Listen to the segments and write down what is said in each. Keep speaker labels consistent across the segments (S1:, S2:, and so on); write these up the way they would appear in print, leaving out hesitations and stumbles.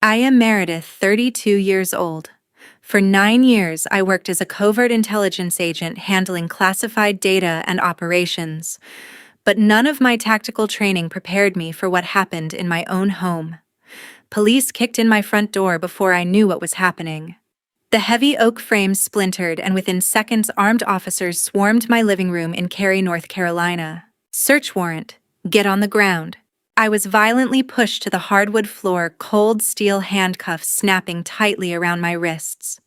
S1: I am Meredith, 32 years old. For 9 years, I worked as a covert intelligence agent handling classified data and operations. But none of my tactical training prepared me for what happened in my own home. Police kicked in my front door before I knew what was happening. The heavy oak frame splintered, and within seconds, armed officers swarmed my living room in Cary, North Carolina. Search warrant. Get on the ground. I was violently pushed to the hardwood floor, cold steel handcuffs snapping tightly around my wrists.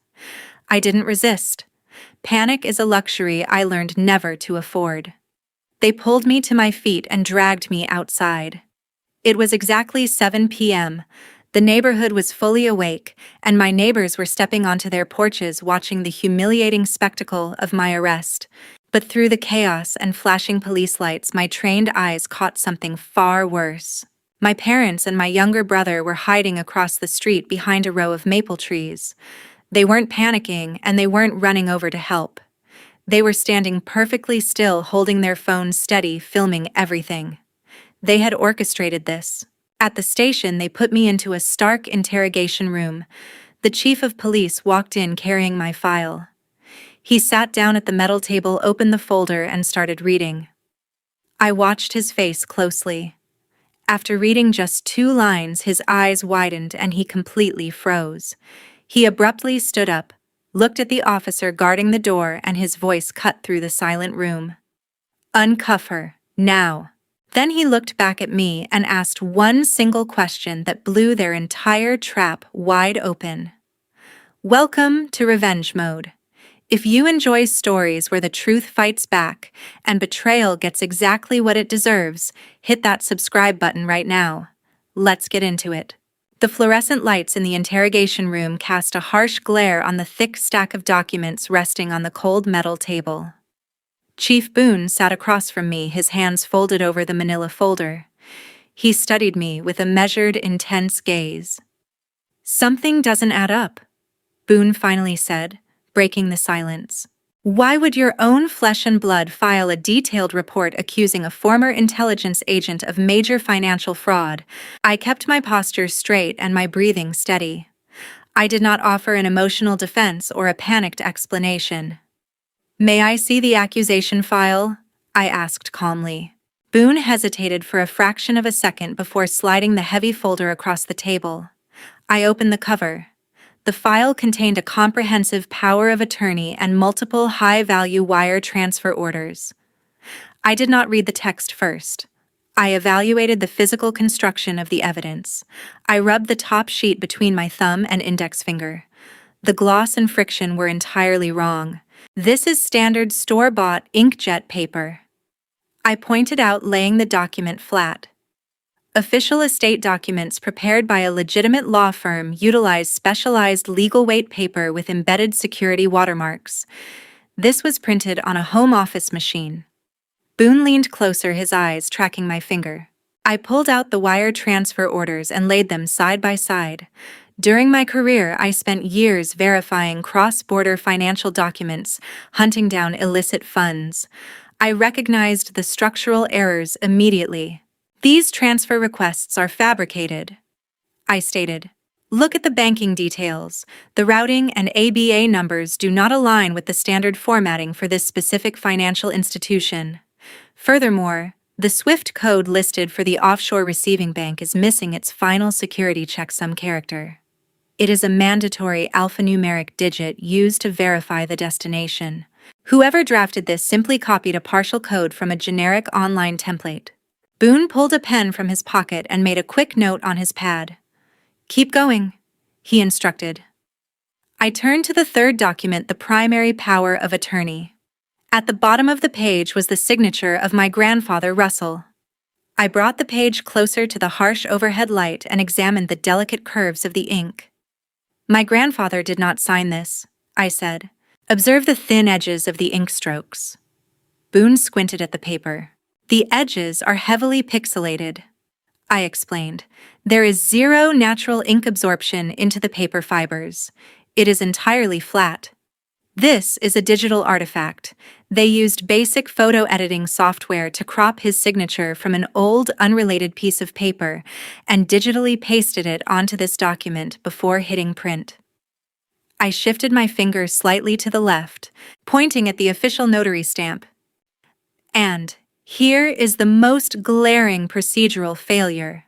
S1: I didn't resist. Panic is a luxury I learned never to afford. They pulled me to my feet and dragged me outside. It was exactly 7 p.m. The neighborhood was fully awake, and my neighbors were stepping onto their porches watching the humiliating spectacle of my arrest. But through the chaos and flashing police lights, my trained eyes caught something far worse. My parents and my younger brother were hiding across the street behind a row of maple trees. They weren't panicking, and they weren't running over to help. They were standing perfectly still, holding their phones steady, filming everything. They had orchestrated this. At the station, they put me into a stark interrogation room. The chief of police walked in carrying my file. He sat down at the metal table, opened the folder, and started reading. I watched his face closely. After reading just 2 lines, his eyes widened and he completely froze. He abruptly stood up, looked at the officer guarding the door, and his voice cut through the silent room. "Uncuff her, now." Then he looked back at me and asked one single question that blew their entire trap wide open. "Welcome to revenge mode. If you enjoy stories where the truth fights back and betrayal gets exactly what it deserves, hit that subscribe button right now. Let's get into it." The fluorescent lights in the interrogation room cast a harsh glare on the thick stack of documents resting on the cold metal table. Chief Boone sat across from me, his hands folded over the manila folder. He studied me with a measured, intense gaze. "Something doesn't add up," Boone finally said, breaking the silence. "Why would your own flesh and blood file a detailed report accusing a former intelligence agent of major financial fraud?" I kept my posture straight and my breathing steady. I did not offer an emotional defense or a panicked explanation. "May I see the accusation file?" I asked calmly. Boone hesitated for a fraction of a second before sliding the heavy folder across the table. I opened the cover. The file contained a comprehensive power of attorney and multiple high-value wire transfer orders. I did not read the text first. I evaluated the physical construction of the evidence. I rubbed the top sheet between my thumb and index finger. The gloss and friction were entirely wrong. "This is standard store-bought inkjet paper," I pointed out, laying the document flat. "Official estate documents prepared by a legitimate law firm utilize specialized legal weight paper with embedded security watermarks. This was printed on a home office machine." Boone leaned closer, his eyes tracking my finger. I pulled out the wire transfer orders and laid them side by side. During my career, I spent years verifying cross-border financial documents, hunting down illicit funds. I recognized the structural errors immediately. "These transfer requests are fabricated," I stated. "Look at the banking details. The routing and ABA numbers do not align with the standard formatting for this specific financial institution. Furthermore, the SWIFT code listed for the offshore receiving bank is missing its final security checksum character. It is a mandatory alphanumeric digit used to verify the destination. Whoever drafted this simply copied a partial code from a generic online template." Boone pulled a pen from his pocket and made a quick note on his pad. "Keep going," he instructed. I turned to the third document, the primary power of attorney. At the bottom of the page was the signature of my grandfather, Russell. I brought the page closer to the harsh overhead light and examined the delicate curves of the ink. "My grandfather did not sign this," I said. "Observe the thin edges of the ink strokes." Boone squinted at the paper. "The edges are heavily pixelated," I explained. "There is zero natural ink absorption into the paper fibers. It is entirely flat. This is a digital artifact. They used basic photo editing software to crop his signature from an old, unrelated piece of paper and digitally pasted it onto this document before hitting print. I shifted my finger slightly to the left, pointing at the official notary stamp. And here is the most glaring procedural failure,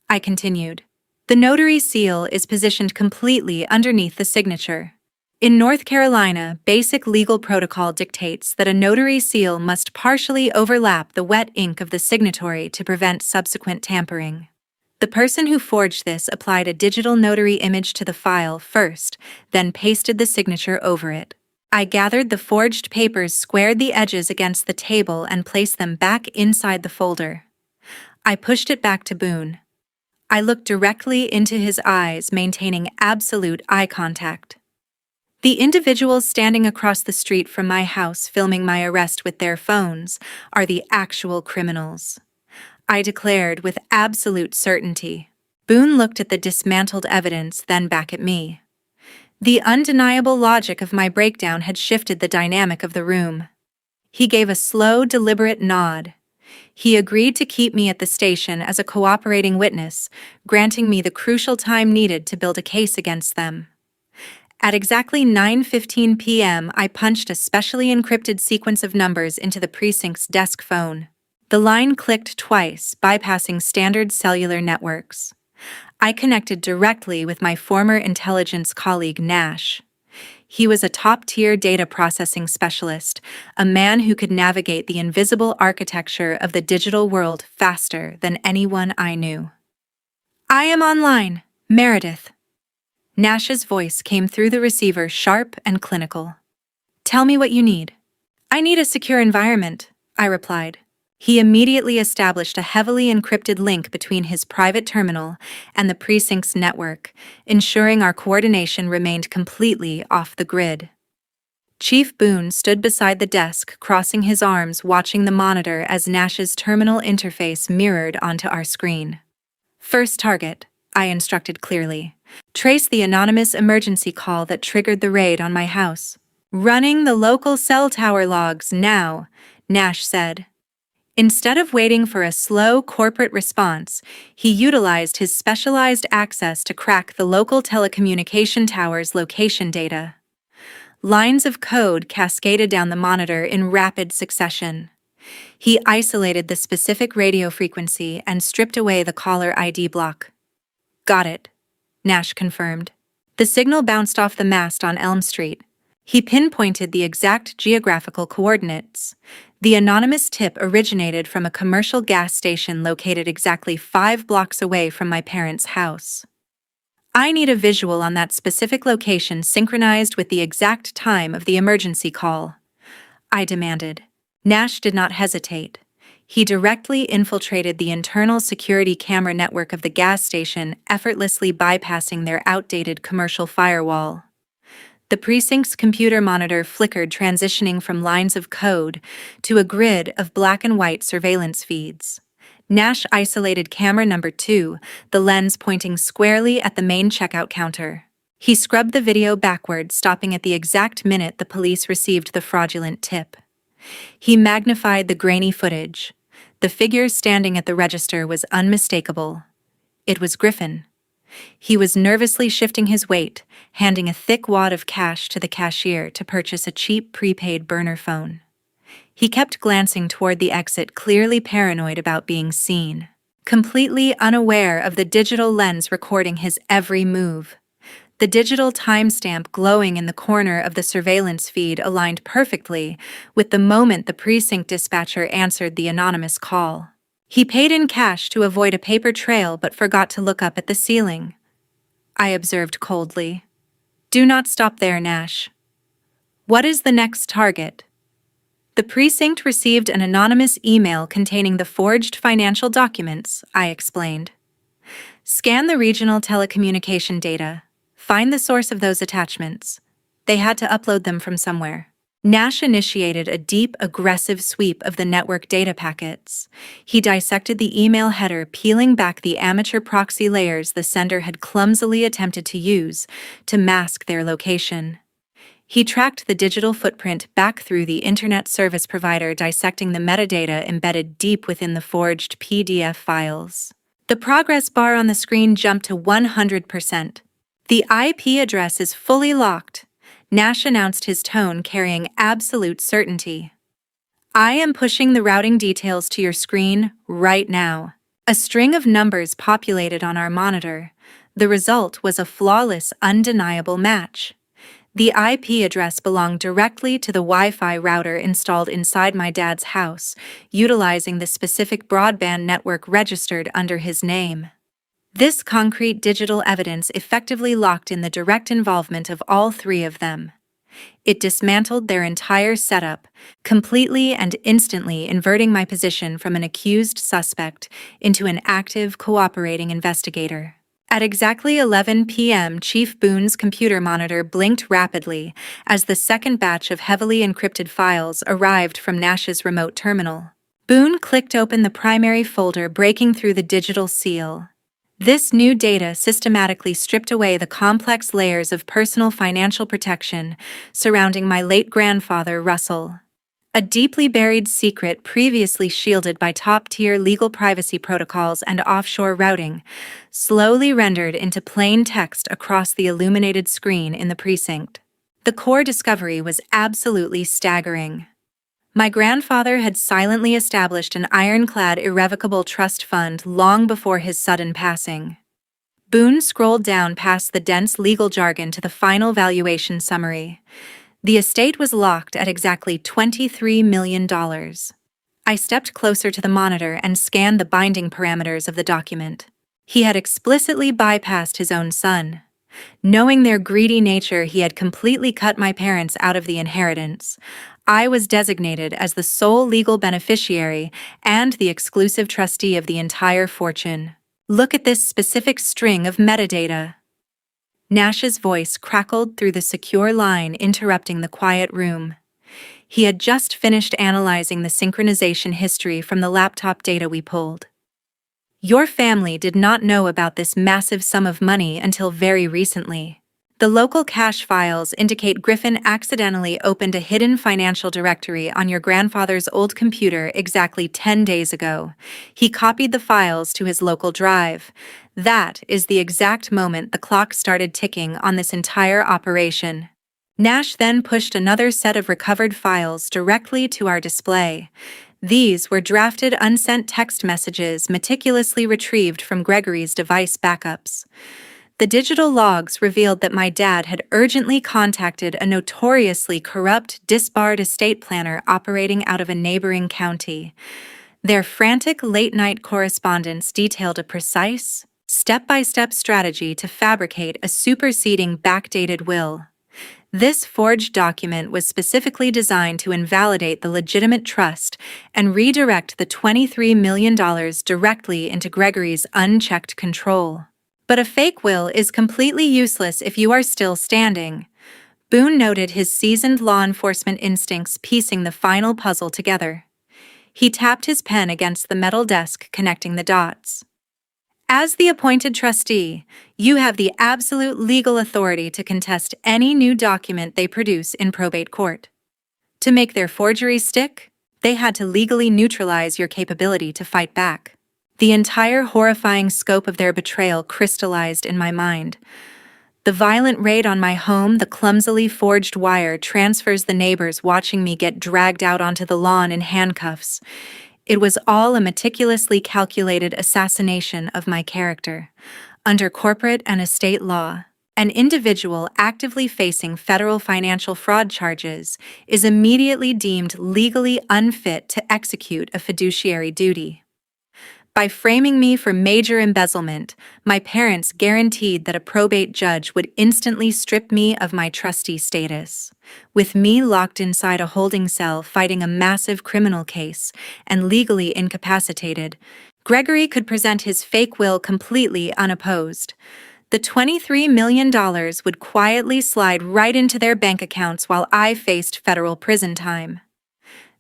S1: I continued. The notary seal is positioned completely underneath the signature. In North Carolina, basic legal protocol dictates that a notary seal must partially overlap the wet ink of the signatory to prevent subsequent tampering. The person who forged this applied a digital notary image to the file first, then pasted the signature over it. I gathered the forged papers, squared the edges against the table, and placed them back inside the folder. I pushed it back to Boone. I looked directly into his eyes, maintaining absolute eye contact. The individuals standing across the street from my house filming my arrest with their phones are the actual criminals, I declared with absolute certainty. Boone looked at the dismantled evidence, then back at me. The undeniable logic of my breakdown had shifted the dynamic of the room. He gave a slow, deliberate nod. He agreed to keep me at the station as a cooperating witness, granting me the crucial time needed to build a case against them. At exactly 9:15 p.m., I punched a specially encrypted sequence of numbers into the precinct's desk phone. The line clicked twice, bypassing standard cellular networks. I connected directly with my former intelligence colleague Nash. He was a top-tier data processing specialist, a man who could navigate the invisible architecture of the digital world faster than anyone I knew. "I am online, Meredith." Nash's voice came through the receiver, sharp and clinical. "Tell me what you need." "I need a secure environment," I replied. He immediately established a heavily encrypted link between his private terminal and the precinct's network, ensuring our coordination remained completely off the grid. Chief Boone stood beside the desk, crossing his arms, watching the monitor as Nash's terminal interface mirrored onto our screen. "First target," I instructed clearly. "Trace the anonymous emergency call that triggered the raid on my house." "Running the local cell tower logs now," Nash said. Instead of waiting for a slow corporate response, he utilized his specialized access to crack the local telecommunication tower's location data. Lines of code cascaded down the monitor in rapid succession. He isolated the specific radio frequency and stripped away the caller ID block. "Got it," Nash confirmed. The signal bounced off the mast on Elm Street. He pinpointed the exact geographical coordinates. The anonymous tip originated from a commercial gas station located exactly 5 blocks away from my parents' house. "I need a visual on that specific location synchronized with the exact time of the emergency call," I demanded. Nash did not hesitate. He directly infiltrated the internal security camera network of the gas station, effortlessly bypassing their outdated commercial firewall. The precinct's computer monitor flickered, transitioning from lines of code to a grid of black and white surveillance feeds. Nash isolated camera number 2, the lens pointing squarely at the main checkout counter. He scrubbed the video backward, stopping at the exact minute the police received the fraudulent tip. He magnified the grainy footage. The figure standing at the register was unmistakable. It was Griffin. He was nervously shifting his weight, handing a thick wad of cash to the cashier to purchase a cheap prepaid burner phone. He kept glancing toward the exit, clearly paranoid about being seen, completely unaware of the digital lens recording his every move. The digital timestamp glowing in the corner of the surveillance feed aligned perfectly with the moment the precinct dispatcher answered the anonymous call. He paid in cash to avoid a paper trail but forgot to look up at the ceiling, I observed coldly. "Do not stop there, Nash. What is the next target?" "The precinct received an anonymous email containing the forged financial documents," I explained. "Scan the regional telecommunication data. Find the source of those attachments. They had to upload them from somewhere." Nash initiated a deep, aggressive sweep of the network data packets. He dissected the email header, peeling back the amateur proxy layers the sender had clumsily attempted to use to mask their location. He tracked the digital footprint back through the internet service provider, dissecting the metadata embedded deep within the forged PDF files. The progress bar on the screen jumped to 100%. The IP address is fully locked, Nash announced, his tone carrying absolute certainty. I am pushing the routing details to your screen right now. A string of numbers populated on our monitor. The result was a flawless, undeniable match. The IP address belonged directly to the Wi-Fi router installed inside my dad's house, utilizing the specific broadband network registered under his name. This concrete digital evidence effectively locked in the direct involvement of all three of them. It dismantled their entire setup, completely and instantly inverting my position from an accused suspect into an active, cooperating investigator. At exactly 11 p.m., Chief Boone's computer monitor blinked rapidly as the second batch of heavily encrypted files arrived from Nash's remote terminal. Boone clicked open the primary folder, breaking through the digital seal. This new data systematically stripped away the complex layers of personal financial protection surrounding my late grandfather, Russell. A deeply buried secret previously shielded by top-tier legal privacy protocols and offshore routing, slowly rendered into plain text across the illuminated screen in the precinct. The core discovery was absolutely staggering. My grandfather had silently established an ironclad irrevocable trust fund long before his sudden passing. Boone scrolled down past the dense legal jargon to the final valuation summary. The estate was locked at exactly $23 million. I stepped closer to the monitor and scanned the binding parameters of the document. He had explicitly bypassed his own son. Knowing their greedy nature, he had completely cut my parents out of the inheritance. I was designated as the sole legal beneficiary and the exclusive trustee of the entire fortune. Look at this specific string of metadata. Nash's voice crackled through the secure line, interrupting the quiet room. He had just finished analyzing the synchronization history from the laptop data we pulled. Your family did not know about this massive sum of money until very recently. The local cache files indicate Griffin accidentally opened a hidden financial directory on your grandfather's old computer exactly 10 days ago. He copied the files to his local drive. That is the exact moment the clock started ticking on this entire operation. Nash then pushed another set of recovered files directly to our display. These were drafted unsent text messages meticulously retrieved from Gregory's device backups. The digital logs revealed that my dad had urgently contacted a notoriously corrupt, disbarred estate planner operating out of a neighboring county. Their frantic late-night correspondence detailed a precise, step-by-step strategy to fabricate a superseding, backdated will. This forged document was specifically designed to invalidate the legitimate trust and redirect the $23 million directly into Gregory's unchecked control. But a fake will is completely useless if you are still standing. Boone noted, his seasoned law enforcement instincts piecing the final puzzle together. He tapped his pen against the metal desk, connecting the dots. As the appointed trustee, you have the absolute legal authority to contest any new document they produce in probate court. To make their forgery stick, they had to legally neutralize your capability to fight back. The entire horrifying scope of their betrayal crystallized in my mind. The violent raid on my home, the clumsily forged wire transfers, the neighbors watching me get dragged out onto the lawn in handcuffs. It was all a meticulously calculated assassination of my character. Under corporate and estate law, an individual actively facing federal financial fraud charges is immediately deemed legally unfit to execute a fiduciary duty. By framing me for major embezzlement, my parents guaranteed that a probate judge would instantly strip me of my trustee status. With me locked inside a holding cell fighting a massive criminal case and legally incapacitated, Gregory could present his fake will completely unopposed. The $23 million would quietly slide right into their bank accounts while I faced federal prison time.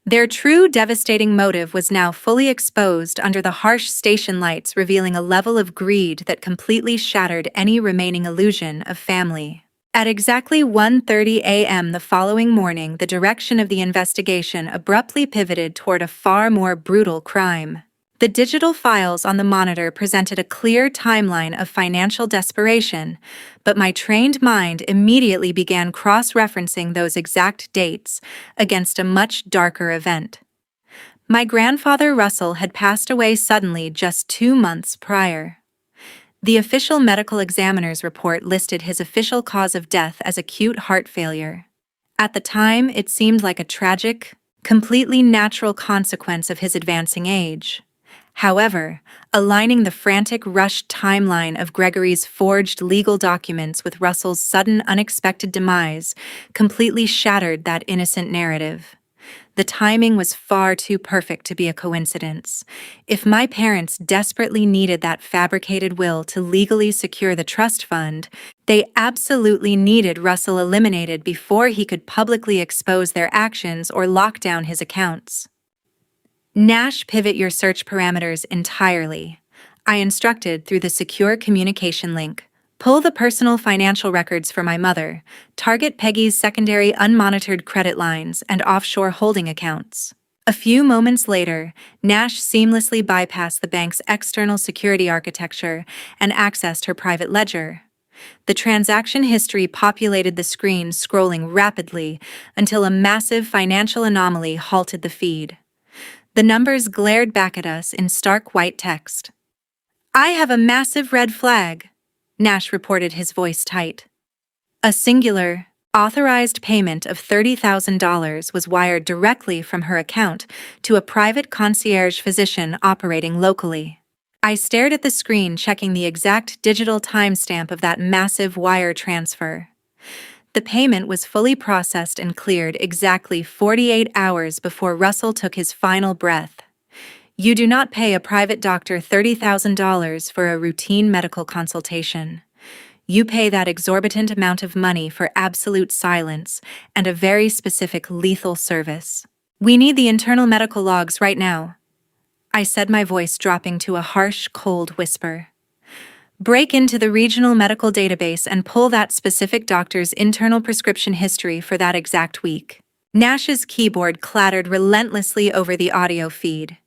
S1: Their true devastating motive was now fully exposed under the harsh station lights, revealing a level of greed that completely shattered any remaining illusion of family. At exactly 1:30 a.m. the following morning, the direction of the investigation abruptly pivoted toward a far more brutal crime. The digital files on the monitor presented a clear timeline of financial desperation, but my trained mind immediately began cross-referencing those exact dates against a much darker event. My grandfather Russell had passed away suddenly just 2 months prior. The official medical examiner's report listed his official cause of death as acute heart failure. At the time, it seemed like a tragic, completely natural consequence of his advancing age. However, aligning the frantic, rushed timeline of Gregory's forged legal documents with Russell's sudden, unexpected demise completely shattered that innocent narrative. The timing was far too perfect to be a coincidence. If my parents desperately needed that fabricated will to legally secure the trust fund, they absolutely needed Russell eliminated before he could publicly expose their actions or lock down his accounts. Nash, pivot your search parameters entirely. I instructed through the secure communication link. Pull the personal financial records for my mother. Target Peggy's secondary unmonitored credit lines and offshore holding accounts. A few moments later, Nash seamlessly bypassed the bank's external security architecture and accessed her private ledger. The transaction history populated the screen, scrolling rapidly until a massive financial anomaly halted the feed. The numbers glared back at us in stark white text. "I have a massive red flag," Nash reported, his voice tight. A singular, authorized payment of $30,000 was wired directly from her account to a private concierge physician operating locally. I stared at the screen, checking the exact digital timestamp of that massive wire transfer. The payment was fully processed and cleared exactly 48 hours before Russell took his final breath. You do not pay a private doctor $30,000 for a routine medical consultation. You pay that exorbitant amount of money for absolute silence and a very specific lethal service. "We need the internal medical logs right now," I said, my voice dropping to a harsh, cold whisper. "Break into the regional medical database and pull that specific doctor's internal prescription history for that exact week." Nash's keyboard clattered relentlessly over the audio feed.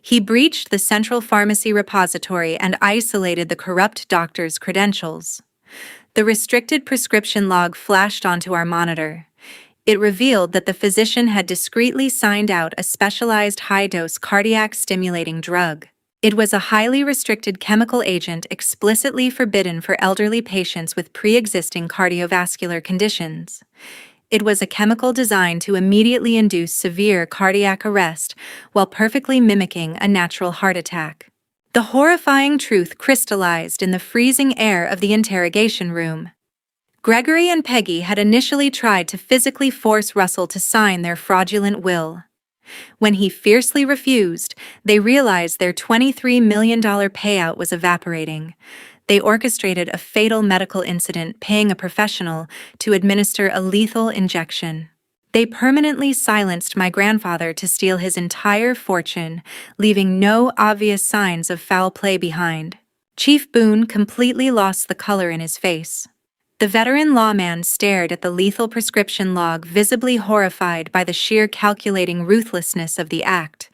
S1: He breached the central pharmacy repository and isolated the corrupt doctor's credentials. The restricted prescription log flashed onto our monitor. It revealed that the physician had discreetly signed out a specialized high-dose cardiac-stimulating drug. It was a highly restricted chemical agent explicitly forbidden for elderly patients with pre-existing cardiovascular conditions. It was a chemical designed to immediately induce severe cardiac arrest while perfectly mimicking a natural heart attack. The horrifying truth crystallized in the freezing air of the interrogation room. Gregory and Peggy had initially tried to physically force Russell to sign their fraudulent will. When he fiercely refused, they realized their $23 million payout was evaporating. They orchestrated a fatal medical incident, paying a professional to administer a lethal injection. They permanently silenced my grandfather to steal his entire fortune, leaving no obvious signs of foul play behind. Chief Boone completely lost the color in his face. The veteran lawman stared at the lethal prescription log, visibly horrified by the sheer calculating ruthlessness of the act.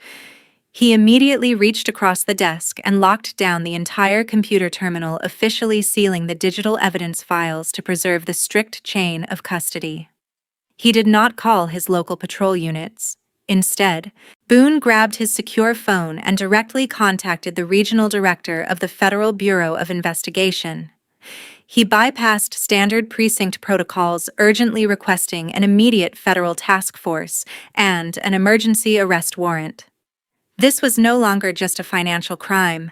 S1: He immediately reached across the desk and locked down the entire computer terminal, officially sealing the digital evidence files to preserve the strict chain of custody. He did not call his local patrol units. Instead, Boone grabbed his secure phone and directly contacted the regional director of the Federal Bureau of Investigation. He bypassed standard precinct protocols, urgently requesting an immediate federal task force and an emergency arrest warrant. This was no longer just a financial crime.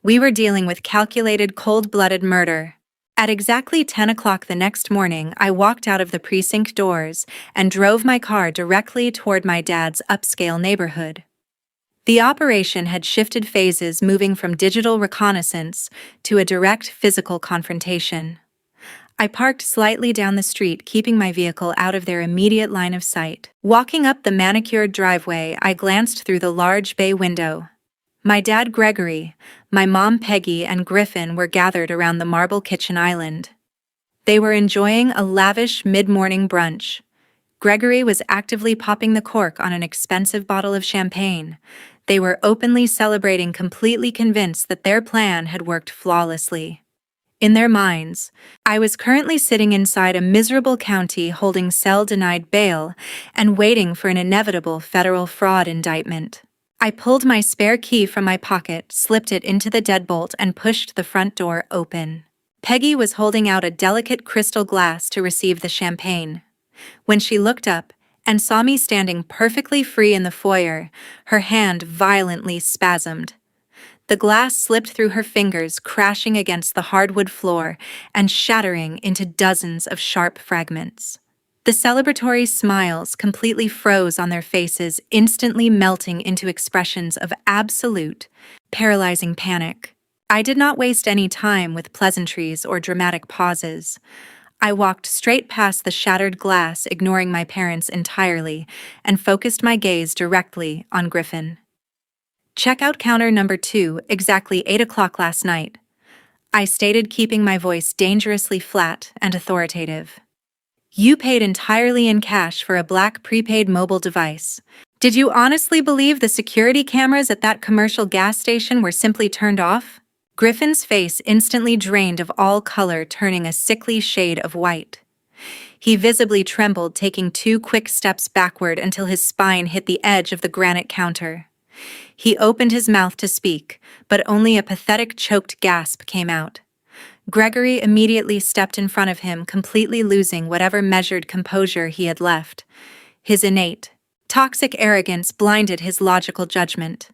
S1: We were dealing with calculated, cold-blooded murder. At exactly 10 o'clock the next morning, I walked out of the precinct doors and drove my car directly toward my dad's upscale neighborhood. The operation had shifted phases, moving from digital reconnaissance to a direct physical confrontation. I parked slightly down the street, keeping my vehicle out of their immediate line of sight. Walking up the manicured driveway, I glanced through the large bay window. My dad Gregory, my mom Peggy, and Griffin were gathered around the marble kitchen island. They were enjoying a lavish mid-morning brunch. Gregory was actively popping the cork on an expensive bottle of champagne. They were openly celebrating, completely convinced that their plan had worked flawlessly. In their minds, I was currently sitting inside a miserable county holding cell-denied bail and waiting for an inevitable federal fraud indictment. I pulled my spare key from my pocket, slipped it into the deadbolt, and pushed the front door open. Peggy was holding out a delicate crystal glass to receive the champagne. When she looked up and saw me standing perfectly free in the foyer, her hand violently spasmed. The glass slipped through her fingers, crashing against the hardwood floor and shattering into dozens of sharp fragments. The celebratory smiles completely froze on their faces, instantly melting into expressions of absolute, paralyzing panic. I did not waste any time with pleasantries or dramatic pauses. I walked straight past the shattered glass, ignoring my parents entirely, and focused my gaze directly on Griffin. Checkout counter number 2, exactly 8 o'clock last night, I stated, keeping my voice dangerously flat and authoritative. You paid entirely in cash for a black prepaid mobile device. Did you honestly believe the security cameras at that commercial gas station were simply turned off? Griffin's face instantly drained of all color, turning a sickly shade of white. He visibly trembled, taking 2 quick steps backward until his spine hit the edge of the granite counter. He opened his mouth to speak, but only a pathetic, choked gasp came out. Gregory immediately stepped in front of him, completely losing whatever measured composure he had left. His innate, toxic arrogance blinded his logical judgment.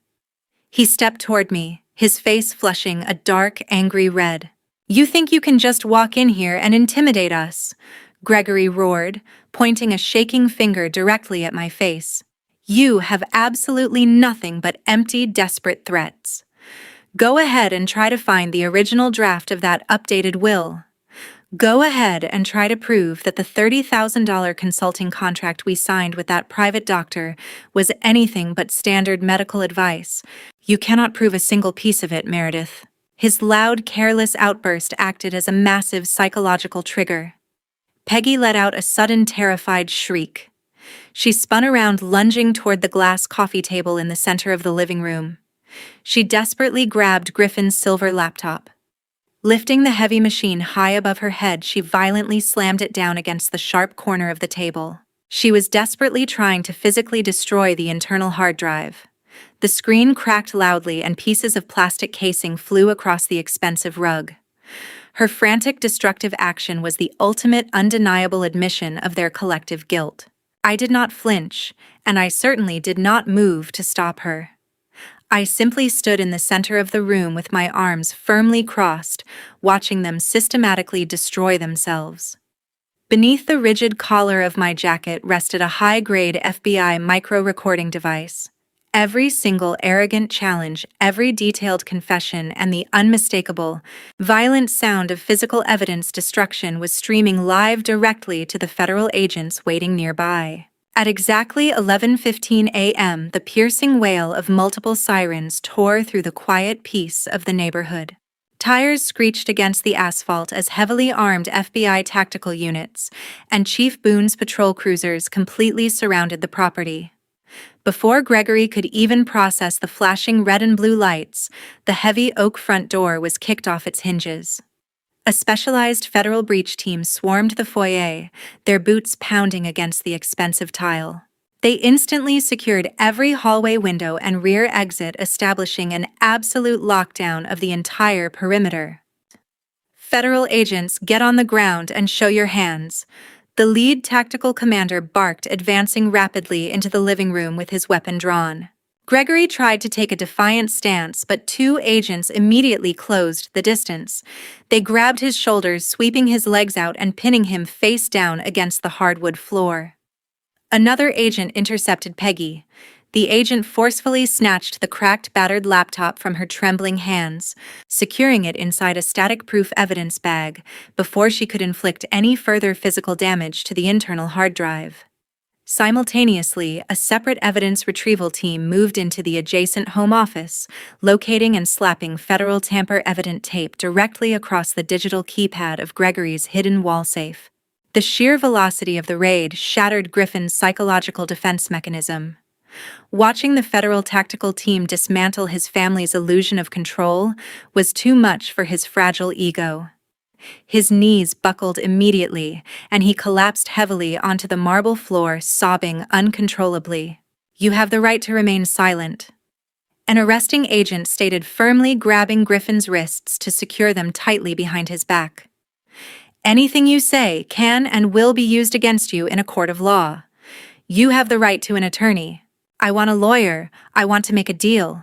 S1: He stepped toward me, his face flushing a dark, angry red. "You think you can just walk in here and intimidate us?" Gregory roared, pointing a shaking finger directly at my face. "You have absolutely nothing but empty, desperate threats. Go ahead and try to find the original draft of that updated will. Go ahead and try to prove that the $30,000 consulting contract we signed with that private doctor was anything but standard medical advice. You cannot prove a single piece of it, Meredith." His loud, careless outburst acted as a massive psychological trigger. Peggy let out a sudden, terrified shriek. She spun around, lunging toward the glass coffee table in the center of the living room. She desperately grabbed Griffin's silver laptop. Lifting the heavy machine high above her head, she violently slammed it down against the sharp corner of the table. She was desperately trying to physically destroy the internal hard drive. The screen cracked loudly and pieces of plastic casing flew across the expensive rug. Her frantic, destructive action was the ultimate, undeniable admission of their collective guilt. I did not flinch, and I certainly did not move to stop her. I simply stood in the center of the room with my arms firmly crossed, watching them systematically destroy themselves. Beneath the rigid collar of my jacket rested a high-grade FBI micro-recording device. Every single arrogant challenge, every detailed confession, and the unmistakable, violent sound of physical evidence destruction was streaming live directly to the federal agents waiting nearby. At exactly 11:15 a.m., the piercing wail of multiple sirens tore through the quiet peace of the neighborhood. Tires screeched against the asphalt as heavily armed FBI tactical units and Chief Boone's patrol cruisers completely surrounded the property. Before Gregory could even process the flashing red and blue lights, the heavy oak front door was kicked off its hinges. A specialized federal breach team swarmed the foyer, their boots pounding against the expensive tile. They instantly secured every hallway window and rear exit, establishing an absolute lockdown of the entire perimeter. "Federal agents, get on the ground and show your hands," the lead tactical commander barked, advancing rapidly into the living room with his weapon drawn. Gregory tried to take a defiant stance, but 2 agents immediately closed the distance. They grabbed his shoulders, sweeping his legs out and pinning him face down against the hardwood floor. Another agent intercepted Peggy. The agent forcefully snatched the cracked, battered laptop from her trembling hands, securing it inside a static-proof evidence bag before she could inflict any further physical damage to the internal hard drive. Simultaneously, a separate evidence retrieval team moved into the adjacent home office, locating and slapping federal tamper-evident tape directly across the digital keypad of Gregory's hidden wall safe. The sheer velocity of the raid shattered Griffin's psychological defense mechanism. Watching the federal tactical team dismantle his family's illusion of control was too much for his fragile ego. His knees buckled immediately, and he collapsed heavily onto the marble floor, sobbing uncontrollably. "You have the right to remain silent," an arresting agent stated, firmly grabbing Griffin's wrists to secure them tightly behind his back. "Anything you say can and will be used against you in a court of law. You have the right to an attorney. I want a lawyer. I want to make a deal."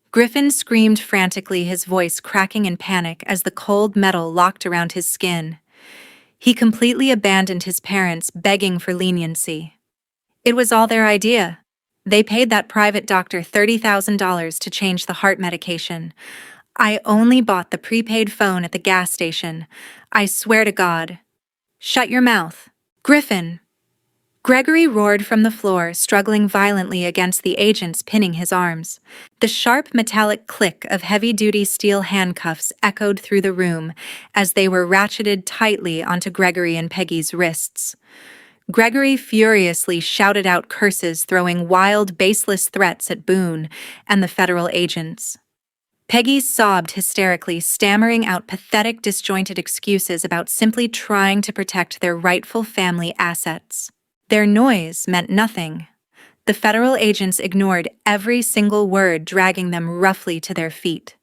S1: Griffin screamed frantically, his voice cracking in panic as the cold metal locked around his skin. He completely abandoned his parents, begging for leniency. It was all their idea. They paid that private doctor $30,000 to change the heart medication. I only bought the prepaid phone at the gas station. I swear to God. "Shut your mouth, Griffin!" Gregory roared from the floor, struggling violently against the agents pinning his arms. The sharp metallic click of heavy-duty steel handcuffs echoed through the room as they were ratcheted tightly onto Gregory and Peggy's wrists. Gregory furiously shouted out curses, throwing wild, baseless threats at Boone and the federal agents. Peggy sobbed hysterically, stammering out pathetic, disjointed excuses about simply trying to protect their rightful family assets. Their noise meant nothing. The federal agents ignored every single word, dragging them roughly to their feet.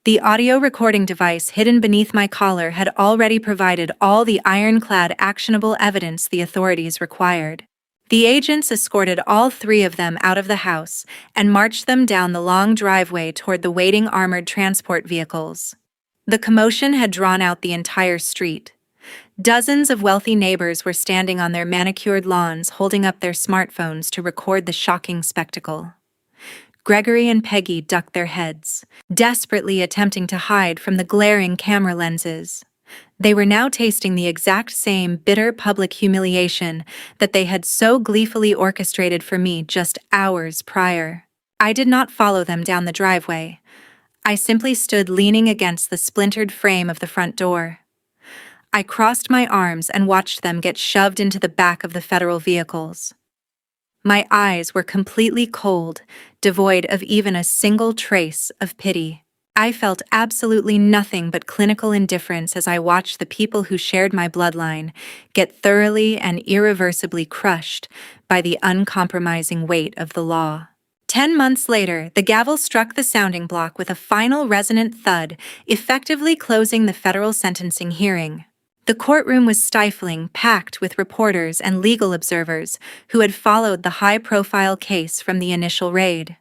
S1: The audio recording device hidden beneath my collar had already provided all the ironclad actionable evidence the authorities required. The agents escorted all three of them out of the house and marched them down the long driveway toward the waiting armored transport vehicles. The commotion had drawn out the entire street. Dozens of wealthy neighbors were standing on their manicured lawns, holding up their smartphones to record the shocking spectacle. Gregory and Peggy ducked their heads, desperately attempting to hide from the glaring camera lenses. They were now tasting the exact same bitter public humiliation that they had so gleefully orchestrated for me just hours prior. I did not follow them down the driveway. I simply stood leaning against the splintered frame of the front door. I crossed my arms and watched them get shoved into the back of the federal vehicles. My eyes were completely cold, devoid of even a single trace of pity. I felt absolutely nothing but clinical indifference as I watched the people who shared my bloodline get thoroughly and irreversibly crushed by the uncompromising weight of the law. 10 months later, the gavel struck the sounding block with a final resonant thud, effectively closing the federal sentencing hearing. The courtroom was stifling, packed with reporters and legal observers who had followed the high-profile case from the initial raid.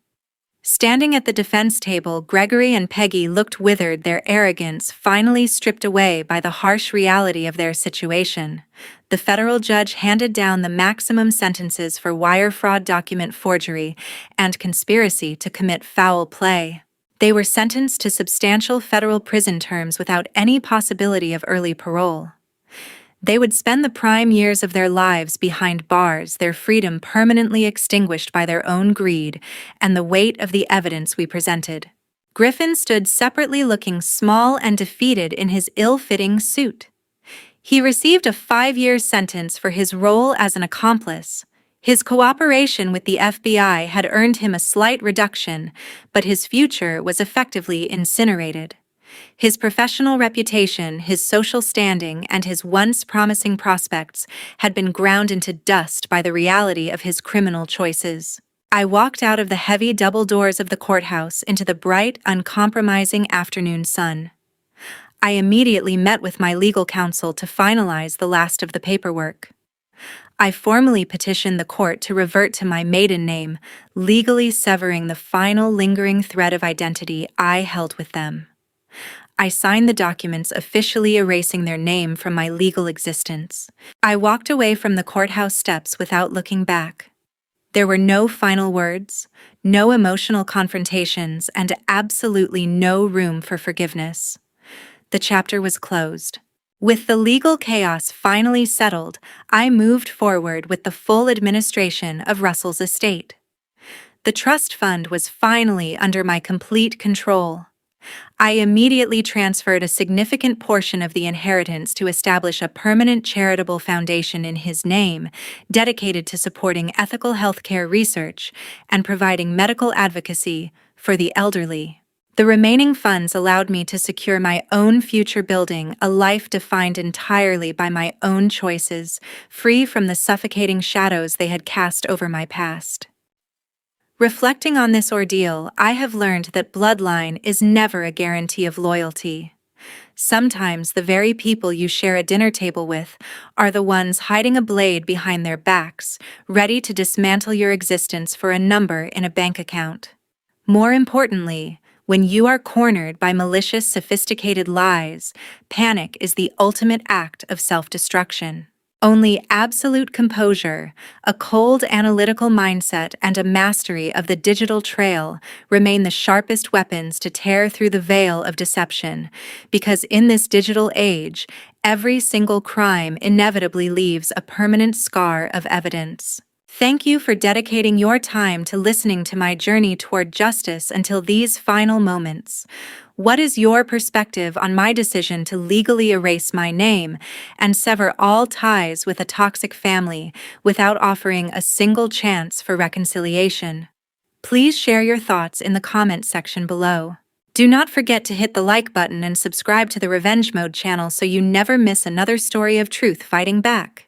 S1: Standing at the defense table, Gregory and Peggy looked withered, their arrogance finally stripped away by the harsh reality of their situation. The federal judge handed down the maximum sentences for wire fraud, document forgery, and conspiracy to commit foul play. They were sentenced to substantial federal prison terms without any possibility of early parole. They would spend the prime years of their lives behind bars, their freedom permanently extinguished by their own greed and the weight of the evidence we presented. Griffin stood separately, looking small and defeated in his ill-fitting suit. He received a 5-year sentence for his role as an accomplice. His cooperation with the FBI had earned him a slight reduction, but his future was effectively incinerated. His professional reputation, his social standing, and his once promising prospects had been ground into dust by the reality of his criminal choices. I walked out of the heavy double doors of the courthouse into the bright, uncompromising afternoon sun. I immediately met with my legal counsel to finalize the last of the paperwork. I formally petitioned the court to revert to my maiden name, legally severing the final lingering thread of identity I held with them. I signed the documents officially erasing their name from my legal existence. I walked away from the courthouse steps without looking back. There were no final words, no emotional confrontations, and absolutely no room for forgiveness. The chapter was closed. With the legal chaos finally settled, I moved forward with the full administration of Russell's estate. The trust fund was finally under my complete control. I immediately transferred a significant portion of the inheritance to establish a permanent charitable foundation in his name, dedicated to supporting ethical healthcare research and providing medical advocacy for the elderly. The remaining funds allowed me to secure my own future, building a life defined entirely by my own choices, free from the suffocating shadows they had cast over my past. Reflecting on this ordeal, I have learned that bloodline is never a guarantee of loyalty. Sometimes the very people you share a dinner table with are the ones hiding a blade behind their backs, ready to dismantle your existence for a number in a bank account. More importantly, when you are cornered by malicious, sophisticated lies, panic is the ultimate act of self-destruction. Only absolute composure, a cold analytical mindset, and a mastery of the digital trail remain the sharpest weapons to tear through the veil of deception, because in this digital age, every single crime inevitably leaves a permanent scar of evidence. Thank you for dedicating your time to listening to my journey toward justice until these final moments. What is your perspective on my decision to legally erase my name and sever all ties with a toxic family without offering a single chance for reconciliation? Please share your thoughts in the comments section below. Do not forget to hit the like button and subscribe to the Revenge Mode channel so you never miss another story of truth fighting back.